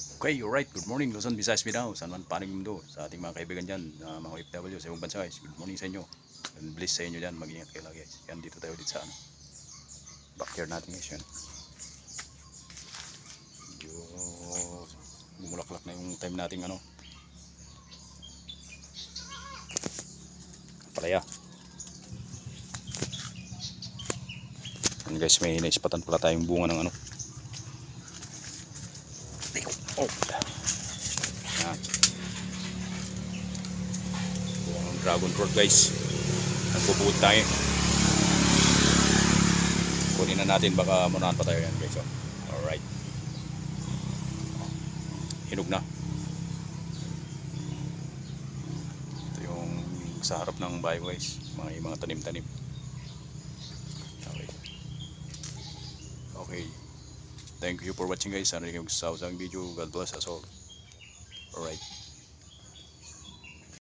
Okay, alright. Good morning, Luzon, Visayas, Mindanao, saan man panig mundo, sa ating mga kaibigan dyan, mga OFW sa ibang bansa guys. Good morning sa inyo. And bless sa inyo dyan, mag-ingat kayo lagi guys. Yan, dito tayo ulit sa backyard natin guys. Yan. Medyo bumulaklak na yung time nating palaya. Yan guys, may naispatan pala tayong bunga ng oh. Yan. Bunga ng dragon fruit guys. Nagbubuod tayo. Kunin na natin, baka munahan pa tayo yan guys. Oh. Alright. Hinog na. Ito yung sa harap ng bahay guys. Mga tanim-tanim. Okay. Okay. Thank you for watching guys. Sana rin kayo gusto sa video. God bless us all. Alright.